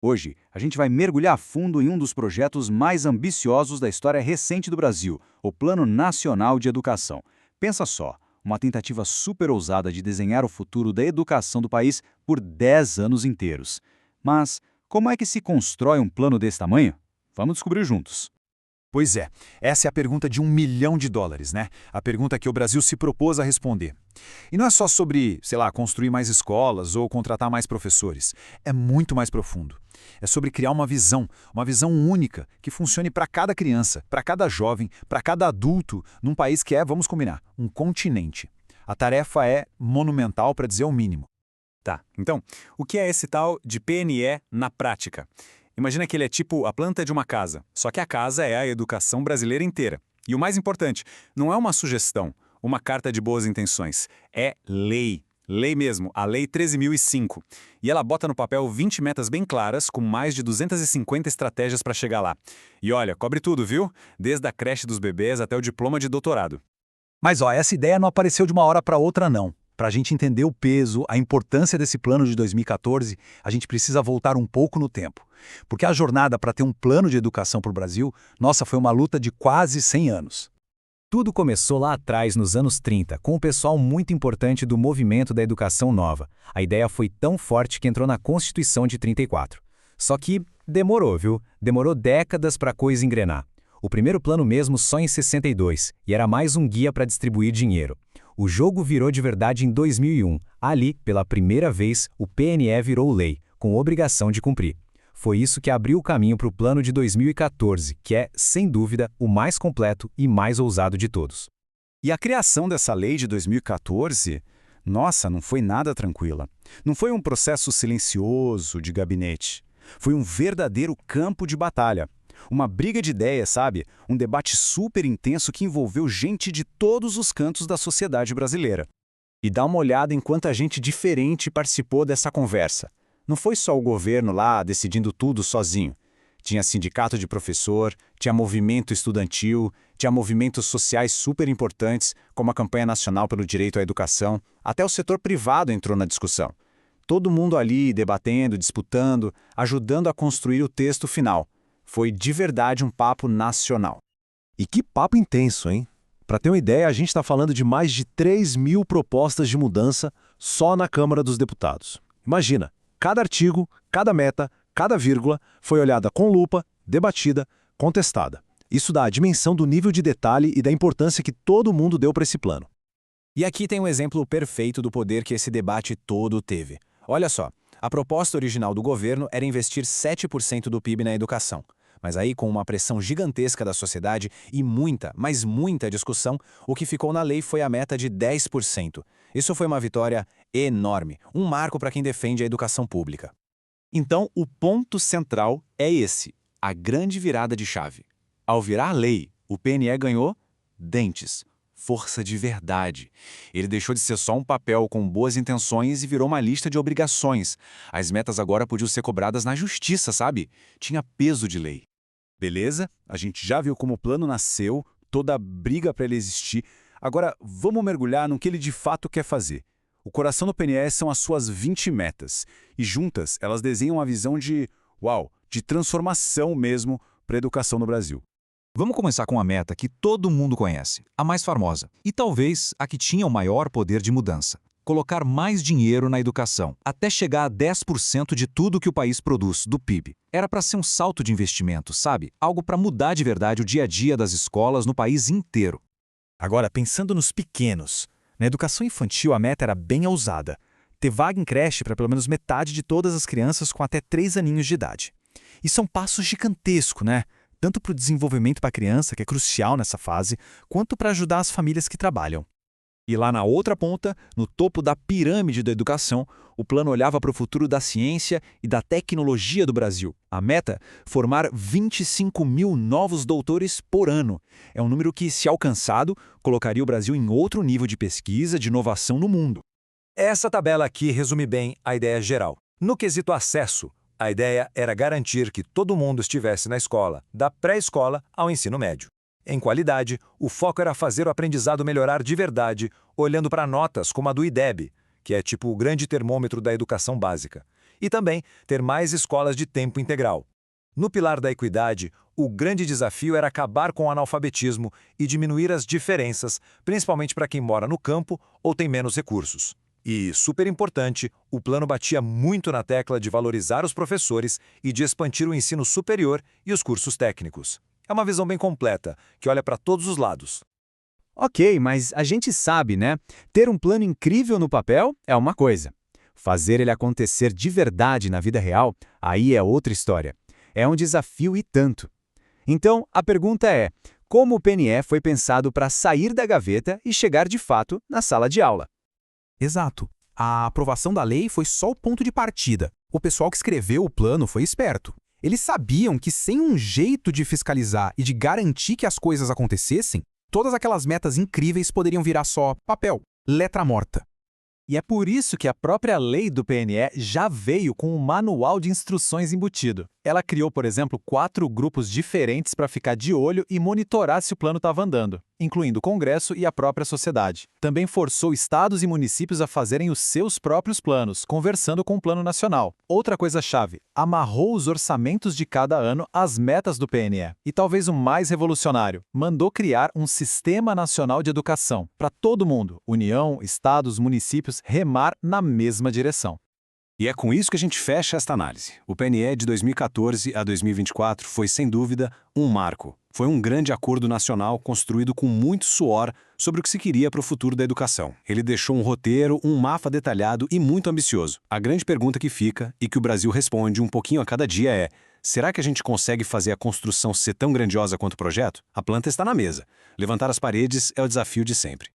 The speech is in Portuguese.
Hoje, a gente vai mergulhar a fundo em um dos projetos mais ambiciosos da história recente do Brasil, o Plano Nacional de Educação. Pensa só, uma tentativa super ousada de desenhar o futuro da educação do país por 10 anos inteiros. Mas como é que se constrói um plano desse tamanho? Vamos descobrir juntos. Pois é, essa é a pergunta de US$ 1 milhão, né? A pergunta que o Brasil se propôs a responder. E não é só sobre, sei lá, construir mais escolas ou contratar mais professores. É muito mais profundo. É sobre criar uma visão única, que funcione para cada criança, para cada jovem, para cada adulto, num país que é, vamos combinar, um continente. A tarefa é monumental, para dizer o mínimo. Tá, então, o que é esse tal de PNE na prática? Imagina que ele é tipo a planta de uma casa, só que a casa é a educação brasileira inteira. E o mais importante, não é uma sugestão, uma carta de boas intenções, é lei. Lei mesmo, a Lei 13.005. E ela bota no papel 20 metas bem claras, com mais de 250 estratégias para chegar lá. E olha, cobre tudo, viu? Desde a creche dos bebês até o diploma de doutorado. Mas ó, essa ideia não apareceu de uma hora para outra, não. Para a gente entender o peso, a importância desse plano de 2014, a gente precisa voltar um pouco no tempo. Porque a jornada para ter um plano de educação para o Brasil, nossa, foi uma luta de quase 100 anos. Tudo começou lá atrás, nos anos 30, com um pessoal muito importante do movimento da educação nova. A ideia foi tão forte que entrou na Constituição de 34. Só que demorou, viu? Demorou décadas para a coisa engrenar. O primeiro plano mesmo só em 62, e era mais um guia para distribuir dinheiro. O jogo virou de verdade em 2001. Ali, pela primeira vez, o PNE virou lei, com obrigação de cumprir. Foi isso que abriu o caminho para o plano de 2014, que é, sem dúvida, o mais completo e mais ousado de todos. E a criação dessa lei de 2014, nossa, não foi nada tranquila. Não foi um processo silencioso de gabinete. Foi um verdadeiro campo de batalha. Uma briga de ideias, sabe? Um debate super intenso que envolveu gente de todos os cantos da sociedade brasileira. E dá uma olhada em quanta gente diferente participou dessa conversa. Não foi só o governo lá decidindo tudo sozinho. Tinha sindicato de professor, tinha movimento estudantil, tinha movimentos sociais super importantes, como a Campanha Nacional pelo Direito à Educação. Até o setor privado entrou na discussão. Todo mundo ali debatendo, disputando, ajudando a construir o texto final. Foi de verdade um papo nacional. E que papo intenso, hein? Para ter uma ideia, a gente está falando de mais de 3.000 propostas de mudança só na Câmara dos Deputados. Imagina, cada artigo, cada meta, cada vírgula foi olhada com lupa, debatida, contestada. Isso dá a dimensão do nível de detalhe e da importância que todo mundo deu para esse plano. E aqui tem um exemplo perfeito do poder que esse debate todo teve. Olha só, a proposta original do governo era investir 7% do PIB na educação. Mas aí, com uma pressão gigantesca da sociedade e muita, mas muita discussão, o que ficou na lei foi a meta de 10%. Isso foi uma vitória enorme, um marco para quem defende a educação pública. Então, o ponto central é esse, a grande virada de chave. Ao virar lei, o PNE ganhou dentes, força de verdade. Ele deixou de ser só um papel com boas intenções e virou uma lista de obrigações. As metas agora podiam ser cobradas na justiça, sabe? Tinha peso de lei. Beleza? A gente já viu como o plano nasceu, toda a briga para ele existir. Agora, vamos mergulhar no que ele de fato quer fazer. O coração do PNE são as suas 20 metas. E juntas, elas desenham uma visão de transformação mesmo para a educação no Brasil. Vamos começar com a meta que todo mundo conhece, a mais famosa, e talvez a que tinha o maior poder de mudança. Colocar mais dinheiro na educação, até chegar a 10% de tudo que o país produz, do PIB. Era para ser um salto de investimento, sabe? Algo para mudar de verdade o dia a dia das escolas no país inteiro. Agora, pensando nos pequenos, na educação infantil a meta era bem ousada. Ter vaga em creche para pelo menos metade de todas as crianças com até 3 aninhos de idade. Isso é um passo gigantesco, né? Tanto para o desenvolvimento para a criança, que é crucial nessa fase, quanto para ajudar as famílias que trabalham. E lá na outra ponta, no topo da pirâmide da educação, o plano olhava para o futuro da ciência e da tecnologia do Brasil. A meta? Formar 25 mil novos doutores por ano. É um número que, se alcançado, colocaria o Brasil em outro nível de pesquisa, de inovação no mundo. Essa tabela aqui resume bem a ideia geral. No quesito acesso, a ideia era garantir que todo mundo estivesse na escola, da pré-escola ao ensino médio. Em qualidade, o foco era fazer o aprendizado melhorar de verdade, olhando para notas como a do IDEB, que é tipo o grande termômetro da educação básica. e também ter mais escolas de tempo integral. No pilar da equidade, o grande desafio era acabar com o analfabetismo e diminuir as diferenças, principalmente para quem mora no campo ou tem menos recursos. E, super importante, o plano batia muito na tecla de valorizar os professores e de expandir o ensino superior e os cursos técnicos. É uma visão bem completa, que olha para todos os lados. Ok, mas a gente sabe, né? Ter um plano incrível no papel é uma coisa. Fazer ele acontecer de verdade na vida real, aí é outra história. É um desafio e tanto. Então, a pergunta é, como o PNE foi pensado para sair da gaveta e chegar de fato na sala de aula? Exato. A aprovação da lei foi só o ponto de partida. O pessoal que escreveu o plano foi esperto. Eles sabiam que sem um jeito de fiscalizar e de garantir que as coisas acontecessem, todas aquelas metas incríveis poderiam virar só papel, letra morta. E é por isso que a própria lei do PNE já veio com um manual de instruções embutido. Ela criou, por exemplo, 4 grupos diferentes para ficar de olho e monitorar se o plano estava andando, incluindo o Congresso e a própria sociedade. Também forçou estados e municípios a fazerem os seus próprios planos, conversando com o Plano Nacional. Outra coisa chave, amarrou os orçamentos de cada ano às metas do PNE. E talvez o mais revolucionário, mandou criar um Sistema Nacional de Educação, para todo mundo, União, estados, municípios, remar na mesma direção. E é com isso que a gente fecha esta análise. O PNE de 2014 a 2024 foi, sem dúvida, um marco. Foi um grande acordo nacional construído com muito suor sobre o que se queria para o futuro da educação. Ele deixou um roteiro, um mapa detalhado e muito ambicioso. A grande pergunta que fica, e que o Brasil responde um pouquinho a cada dia é: será que a gente consegue fazer a construção ser tão grandiosa quanto o projeto? A planta está na mesa. Levantar as paredes é o desafio de sempre.